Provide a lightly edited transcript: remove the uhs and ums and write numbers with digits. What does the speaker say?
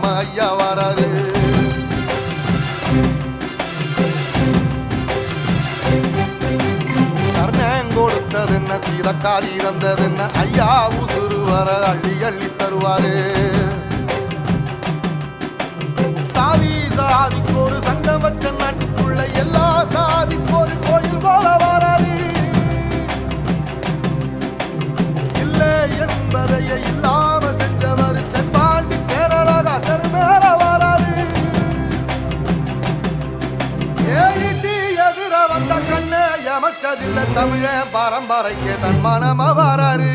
நம்ம ஐயா வராரு. கர்ணன் கொடுத்தது என்ன, சீதக்காரி இறந்தது என்ன, ஐயா உசுறு வர அள்ளி அள்ளி தருவாரு. சாதி சாதிக்கு ஒரு சங்கம் வச்ச நாட்டுக்குள்ள எல்லா சாதிக்கு ஒரு கோயில் போல வராது. இல்லை என்பதையே இல்லாம செஞ்சவர் தென்பாண்டி கேரளா தெருமேல வராது. ஏடி எதிர வந்த கண்ணே எமச்சதில்லை தமிழ பரம்பரைக்கு தன் மனம வராரு.